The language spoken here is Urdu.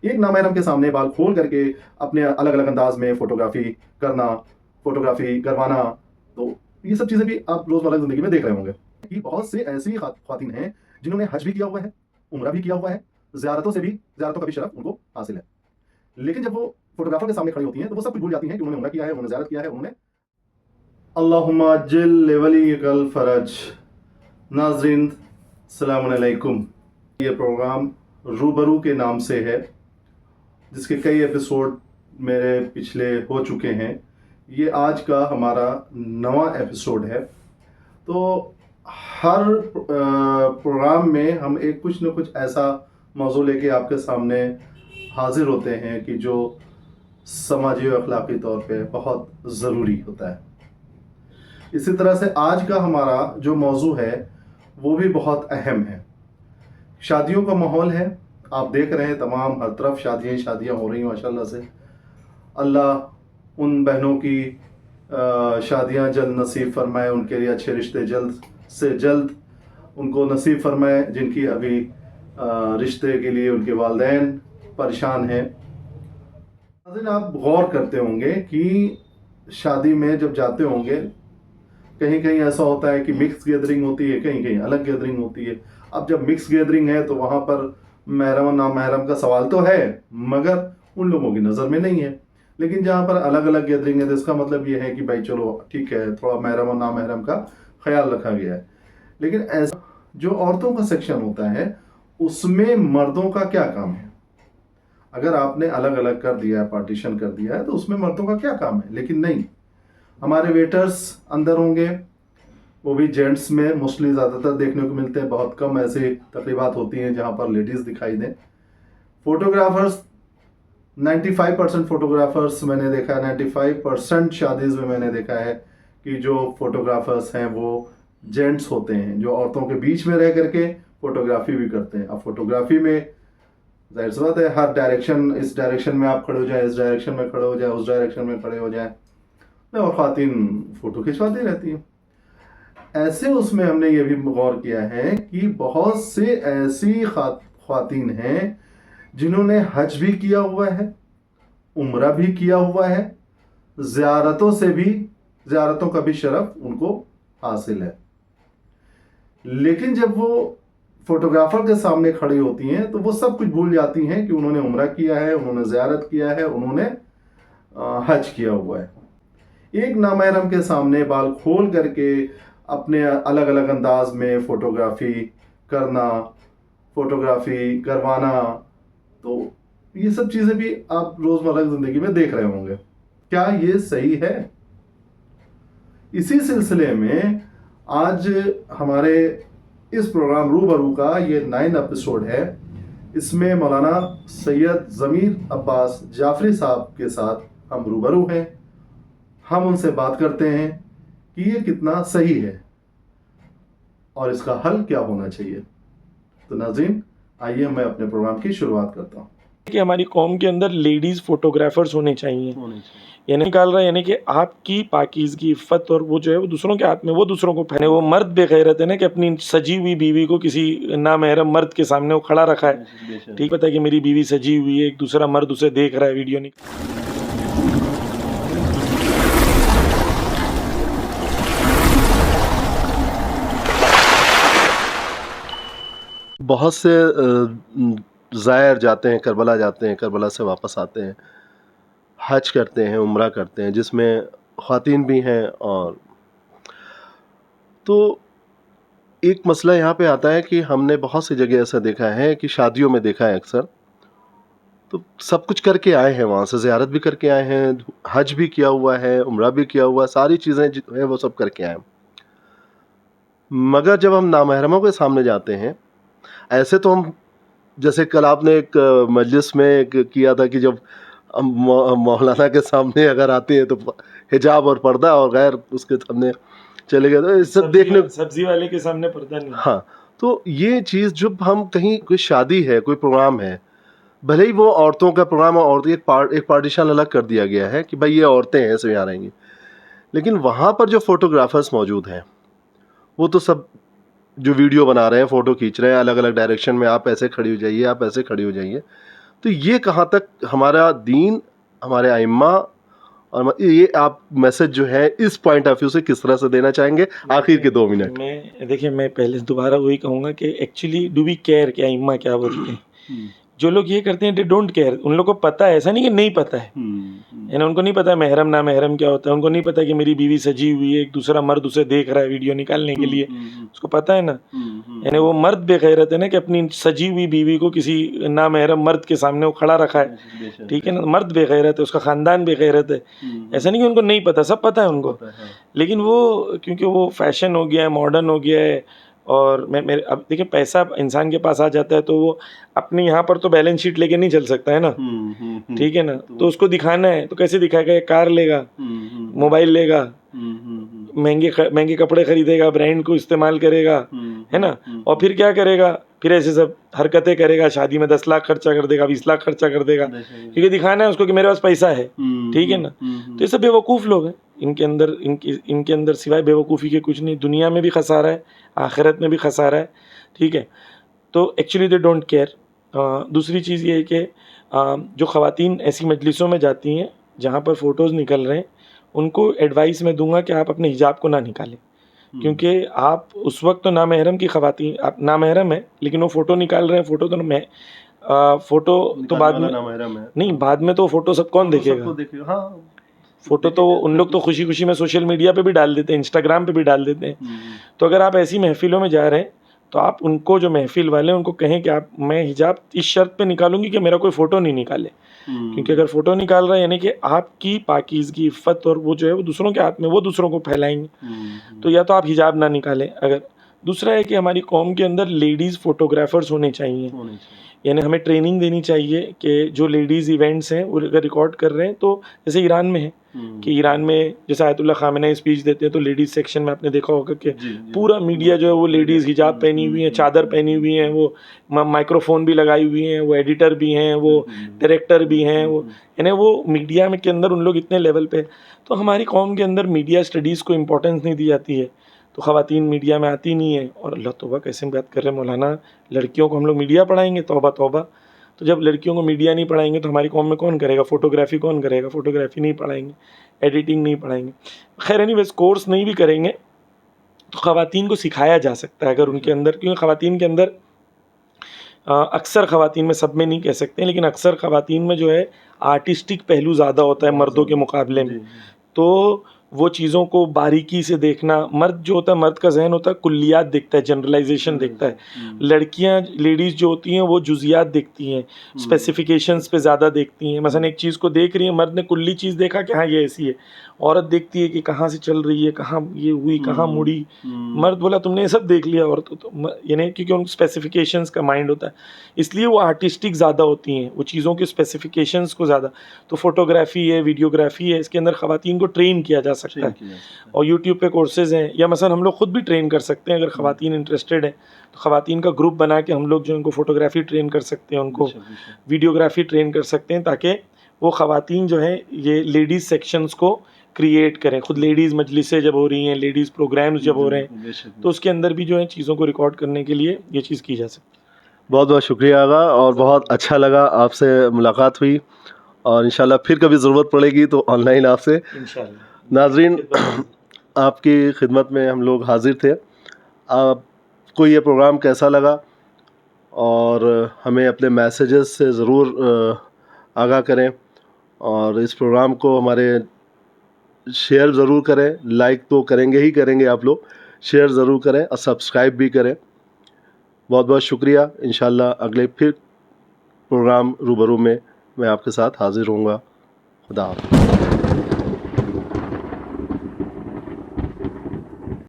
ایک نامحرم کے سامنے بال کھول کر کے اپنے الگ الگ انداز میں فوٹوگرافی کرنا، فوٹوگرافی کروانا، تو یہ سب چیزیں بھی آپ روزمرہ کی زندگی میں دیکھ رہے ہوں گے کہ بہت سے ایسی خواتین ہیں جنہوں نے حج بھی کیا ہوا ہے، عمرہ بھی کیا ہوا ہے، زیارتوں کا بھی شرف ان کو حاصل ہے، لیکن جب وہ فوٹوگرافر کے سامنے کھڑی ہوتی ہیں تو وہ سب کچھ بھول جاتی ہیں کہ انہوں نے عمرہ کیا ہے، انہوں نے زیارت کیا ہے، انہوں نے اللہم عجل لولیک الفرج۔ ناظرین السلام علیکم، یہ پروگرام روبرو کے نام سے ہے، جس کے کئی ایپیسوڈ میرے پچھلے ہو چکے ہیں۔ یہ آج کا ہمارا نواں ایپیسوڈ ہے۔ تو ہر پروگرام میں ہم ایک کچھ نہ کچھ ایسا موضوع لے کے آپ کے سامنے حاضر ہوتے ہیں کہ جو سماجی و اخلاقی طور پہ بہت ضروری ہوتا ہے۔ اسی طرح سے آج کا ہمارا جو موضوع ہے وہ بھی بہت اہم ہے۔ شادیوں کا ماحول ہے، آپ دیکھ رہے ہیں تمام ہر طرف شادیاں ہو رہی ہیں ماشاءاللہ سے۔ اللہ ان بہنوں کی شادیاں جلد نصیب فرمائے، ان کے لیے اچھے رشتے جلد سے جلد ان کو نصیب فرمائے، جن کی ابھی رشتے کے لیے ان کے والدین پریشان ہیں۔ ناظرین، آپ غور کرتے ہوں گے کہ شادی میں جب جاتے ہوں گے کہیں کہیں ایسا ہوتا ہے کہ مکس گیدرنگ ہوتی ہے، کہیں کہیں الگ گیدرنگ ہوتی ہے۔ اب جب مکس گیدرنگ ہے تو وہاں پر محرم و نامحرم کا سوال تو ہے مگر ان لوگوں کی نظر میں نہیں ہے، لیکن جہاں پر الگ الگ گیدرنگ ہے تو اس کا مطلب یہ ہے کہ بھائی چلو ٹھیک ہے، تھوڑا محرم و نامحرم کا خیال رکھا گیا ہے۔ لیکن ایسا جو عورتوں کا سیکشن ہوتا ہے اس میں مردوں کا کیا کام ہے؟ اگر آپ نے الگ الگ کر دیا ہے، پارٹیشن کر دیا ہے، تو اس میں مردوں کا کیا کام ہے؟ لیکن نہیں، ہمارے ویٹرز اندر ہوں گے، وہ بھی جینٹس میں موسٹلی زیادہ تر دیکھنے کو ملتے ہیں، بہت کم ایسی تقریبات ہوتی ہیں جہاں پر لیڈیز دکھائی دیں۔ فوٹوگرافرز 95% فوٹوگرافرز میں نے دیکھا ہے، 95% شادیز میں نے دیکھا ہے کہ جو فوٹوگرافرز ہیں وہ جینٹس ہوتے ہیں، جو عورتوں کے بیچ میں رہ کر کے فوٹوگرافی بھی کرتے ہیں۔ اب فوٹوگرافی میں ظاہر سی بات ہے ہر ڈائریکشن، اس ڈائریکشن میں آپ کھڑے ہو جائیں، اس ڈائریکشن میں کھڑے ہو جائیں، اس ڈائریکشن میں کھڑے ہو جائیں، اور خواتین فوٹو کھنچواتی رہتی ہیں۔ ایسے اس میں ہم نے یہ بھی غور کیا ہے کہ بہت سے ایسی خواتین ہیں جنہوں نے حج بھی کیا ہوا ہے، عمرہ بھی کیا ہوا ہے، زیارتوں کا بھی شرف ان کو حاصل ہے، لیکن جب وہ فوٹوگرافر کے سامنے کھڑی ہوتی ہیں تو وہ سب کچھ بھول جاتی ہیں کہ انہوں نے عمرہ کیا ہے، انہوں نے زیارت کیا ہے، انہوں نے حج کیا ہوا ہے۔ ایک نامحرم کے سامنے بال کھول کر کے اپنے الگ الگ انداز میں فوٹوگرافی کرنا، فوٹوگرافی کروانا، تو یہ سب چیزیں بھی آپ روزمرہ کی زندگی میں دیکھ رہے ہوں گے۔ کیا یہ صحیح ہے؟ اسی سلسلے میں آج ہمارے اس پروگرام روبرو کا یہ 9 ایپیسوڈ ہے۔ اس میں مولانا سید ضمیر عباس جعفری صاحب کے ساتھ ہم روبرو ہیں۔ ہم ان سے بات کرتے ہیں کہ یہ کتنا صحیح ہے اور اس کا حل کیا ہونا چاہیے۔ تو ناظرین آئیے میں اپنے پروگرام کی شروعات کرتا ہوں کہ ہماری قوم کے اندر لیڈیز فوٹوگرافرز ہونے چاہیے، یعنی نکال رہا ہے، یعنی کہ آپ کی پاکیزگی، عفت اور وہ جو ہے وہ دوسروں کے ہاتھ میں، وہ دوسروں کو پہنے۔ وہ مرد بے غیرت ہے نا کہ اپنی سجی ہوئی بیوی کو کسی نامحرم مرد کے سامنے وہ کھڑا رکھا ہے، ٹھیک پتہ ہے کہ میری بیوی سجی ہوئی ہے، ایک دوسرا مرد اسے دیکھ رہا ہے، ویڈیو نہیں۔ بہت سے زائر جاتے ہیں، کربلا جاتے ہیں، کربلا سے واپس آتے ہیں، حج کرتے ہیں، عمرہ کرتے ہیں، جس میں خواتین بھی ہیں۔ اور تو ایک مسئلہ یہاں پہ آتا ہے کہ ہم نے بہت سی جگہ ایسا دیکھا ہے کہ شادیوں میں دیکھا ہے اکثر، تو سب کچھ کر کے آئے ہیں، وہاں سے زیارت بھی کر کے آئے ہیں، حج بھی کیا ہوا ہے، عمرہ بھی کیا ہوا ہے، ساری چیزیں جو ہے وہ سب کر کے آئے ہیں، مگر جب ہم نامحرموں کے سامنے جاتے ہیں، ایسے تو ہم، جیسے کل آپ نے ایک مجلس میں کیا تھا کہ جب ہم مولانا کے سامنے اگر آتے ہیں تو حجاب اور پردہ، اور غیر اس کے سامنے چلے گئے تو اس سے دیکھنے، سبزی والے کے سامنے پردہ نہیں۔ ہاں، تو یہ چیز جب ہم کہیں کوئی شادی ہے، کوئی پروگرام ہے، بھلے ہی وہ عورتوں کا پروگرام ہے، عورتیں ایک پارٹیشن الگ کر دیا گیا ہے کہ بھائی یہ عورتیں ہیں، ایسے یہاں رہیں گی، لیکن وہاں پر جو فوٹوگرافرز موجود ہیں وہ تو سب جو ویڈیو بنا رہے ہیں، فوٹو کھینچ رہے ہیں الگ الگ ڈائریکشن میں، آپ ایسے کھڑی ہو جائیے، آپ ایسے کھڑی ہو جائیے، تو یہ کہاں تک ہمارا دین، ہمارے ائمہ، اور یہ آپ میسج جو ہے اس پوائنٹ آف ویو سے کس طرح سے دینا چاہیں گے آخر کے 2 منٹ؟ میں پہلے دوبارہ وہی کہوں گا کہ ایکچولی ڈو وی کیئر کہ ائمہ کیا بولتے ہیں. جو لوگ یہ کرتے ہیں دے ڈونٹ کیئر. ان لوگوں کو پتہ ہے، ایسا نہیں کہ نہیں پتہ ہے، یعنی ان کو نہیں پتا محرم نامحرم کیا ہوتا ہے، ان کو نہیں پتا کہ میری بیوی سجی ہوئی ہے، ایک دوسرا مرد اسے دیکھ رہا ہے ویڈیو نکالنے کے لیے، اس کو پتا ہے نا. یعنی وہ مرد بے غیرت ہے نا کہ اپنی سجی ہوئی بیوی کو کسی نامحرم مرد کے سامنے وہ کھڑا رکھا ہے. ٹھیک ہے نا، مرد بے غیرت ہے، اس کا خاندان بے غیرت ہے. ایسا نہیں کہ ان کو نہیں پتا، سب پتا ہے ان کو، لیکن وہ کیونکہ وہ فیشن ہو گیا ہے، ماڈرن ہو گیا ہے. اور اب دیکھیں پیسہ انسان کے پاس آ جاتا ہے تو وہ اپنے یہاں پر تو بیلنس شیٹ لے کے نہیں چل سکتا ہے نا. ٹھیک ہے نا، تو اس کو دکھانا ہے تو کیسے دکھائے گا؟ کار لے گا، موبائل لے گا، مہنگے کپڑے خریدے گا، برانڈ کو استعمال کرے گا، ہے نا. اور پھر کیا کرے گا؟ پھر ایسے سب حرکتیں کرے گا، شادی میں 10 لاکھ خرچہ کر دے گا، 20 لاکھ خرچہ کر دے گا، کیونکہ دکھانا ہے اس کو کہ میرے پاس پیسہ ہے. ٹھیک ہے نا. تو یہ سب بے وقوف لوگ ہیں. ان کے اندر سوائے بے وقوفی کے کچھ نہیں. دنیا میں بھی خسارہ ہے، آخرت میں بھی خسارہ ہے. ٹھیک ہے. تو ایکچولی دے ڈونٹ کیئر. دوسری چیز یہ ہے کہ جو خواتین ایسی مجلسوں میں جاتی ہیں جہاں پر فوٹوز نکل رہے ہیں، ان کو ایڈوائس میں دوں گا کہ آپ اپنے حجاب کو نہ نکالیں، کیونکہ آپ اس وقت تو نامحرم کی خواتین، آپ نامحرم ہیں لیکن وہ فوٹو نکال رہے ہیں. فوٹو تو بعد میں نہیں، بعد میں تو فوٹو سب کون دیکھے گا؟ فوٹو تو ان لوگ تو خوشی خوشی میں سوشل میڈیا پہ بھی ڈال دیتے ہیں، انسٹاگرام پہ بھی ڈال دیتے ہیں. تو اگر آپ ایسی محفلوں میں جا رہے ہیں تو آپ ان کو، جو محفل والے ہیں، ان کو کہیں کہ میں حجاب اس شرط پہ نکالوں گی کہ میرا کوئی فوٹو نہیں نکالے. کیونکہ اگر فوٹو نکال رہا ہے یعنی کہ آپ کی پاکیزگی، عفت اور وہ جو ہے وہ دوسروں کے ہاتھ میں، وہ دوسروں کو پھیلائیں گے. تو یا تو آپ حجاب نہ نکالیں. اگر دوسرا ہے کہ ہماری قوم کے اندر لیڈیز فوٹوگرافرز ہونے چاہیے. یعنی ہمیں ٹریننگ دینی چاہیے کہ جو لیڈیز ایونٹس ہیں وہ اگر ریکارڈ کر رہے ہیں، تو جیسے ایران میں ہے کہ ایران میں جیسے آیت اللہ خامنہ اسپیچ دیتے ہیں تو لیڈیز سیکشن میں آپ نے دیکھا ہوگا کہ پورا میڈیا جو ہے وہ لیڈیز حجاب پہنی ہوئی ہیں، چادر پہنی ہوئی ہیں، وہ مائکرو فون بھی لگائی ہوئی ہیں، وہ ایڈیٹر بھی ہیں، وہ ڈائریکٹر بھی ہیں، وہ یعنی وہ میڈیا میں کے اندر ان لوگ اتنے لیول پہ. تو ہماری قوم کے اندر میڈیا اسٹڈیز کو امپورٹنس نہیں دی جاتی ہے، تو خواتین میڈیا میں آتی نہیں ہیں. اور اللہ توبہ کیسے بات کر رہے ہیں مولانا، لڑکیوں کو ہم لوگ میڈیا پڑھائیں گے؟ توبہ توبہ. تو جب لڑکیوں کو میڈیا نہیں پڑھائیں گے تو ہماری قوم میں کون کرے گا؟ فوٹوگرافی کون کرے گا؟ فوٹوگرافی نہیں پڑھائیں گے، ایڈیٹنگ نہیں پڑھائیں گے. خیر اینی ویز کورس نہیں بھی کریں گے تو خواتین کو سکھایا جا سکتا ہے اگر ان کے اندر، کیونکہ خواتین کے اندر اکثر خواتین میں، سب میں نہیں کہہ سکتے لیکن اکثر خواتین میں جو ہے آرٹسٹک پہلو زیادہ ہوتا ہے مردوں کے مقابلے میں. تو وہ چیزوں کو باریکی سے دیکھنا، مرد جو ہوتا ہے، مرد کا ذہن ہوتا ہے کلیات دیکھتا ہے، جنرلائزیشن دیکھتا ہے. لڑکیاں، لیڈیز جو ہوتی ہیں وہ جزیات دیکھتی ہیں، اسپیسیفیکیشنز پہ زیادہ دیکھتی ہیں. مثلا ایک چیز کو دیکھ رہی ہیں، مرد نے کلی چیز دیکھا کہ ہاں یہ ایسی ہے، عورت دیکھتی ہے کہ کہاں سے چل رہی ہے، کہاں یہ ہوئی، کہاں مڑی. مرد بولا تم نے یہ سب دیکھ لیا، عورت تو یعنی کیونکہ ان اسپیسیفیکیشنز کا مائنڈ ہوتا ہے، اس لیے وہ آرٹسٹک زیادہ ہوتی ہیں، وہ چیزوں کے اسپیسیفیکیشنز کو زیادہ. تو فوٹوگرافی ہے، ویڈیوگرافی ہے، اس کے اندر خواتین کو ٹرین کیا جا سکتا ہے. اور یوٹیوب پہ کورسز ہیں، یا مثلا ہم لوگ خود بھی ٹرین کر سکتے ہیں اگر خواتین انٹرسٹڈ ہیں تو. خواتین کا گروپ بنا کے ہم لوگ جو ان کو فوٹوگرافی ٹرین کر سکتے ہیں، ان کو ویڈیوگرافی ٹرین کر سکتے ہیں، تاکہ وہ خواتین جو ہیں یہ لیڈیز سیکشنز کو کریٹ کریں. خود لیڈیز مجلسیں جب ہو رہی ہیں، لیڈیز پروگرامز جب ہو رہے ہیں تو اس کے اندر بھی جو ہے چیزوں کو ریکارڈ کرنے کے لیے یہ چیز کی جا سکتی ہے. بہت بہت شکریہ آغا، اور بہت اچھا لگا آپ سے ملاقات ہوئی، اور انشاءاللہ پھر کبھی ضرورت پڑے گی تو آن لائن آپ سے. انشاءاللہ. ناظرین، آپ کی خدمت میں ہم لوگ حاضر تھے. آپ کو یہ پروگرام کیسا لگا، اور ہمیں اپنے میسیجز سے ضرور آگاہ کریں، اور اس پروگرام کو ہمارے شیئر ضرور کریں. لائک تو کریں گے ہی کریں گے آپ لوگ، شیئر ضرور کریں اور سبسکرائب بھی کریں. بہت بہت شکریہ. انشاءاللہ اگلے پھر پروگرام روبرو میں آپ کے ساتھ حاضر ہوں گا. خدا حافظ.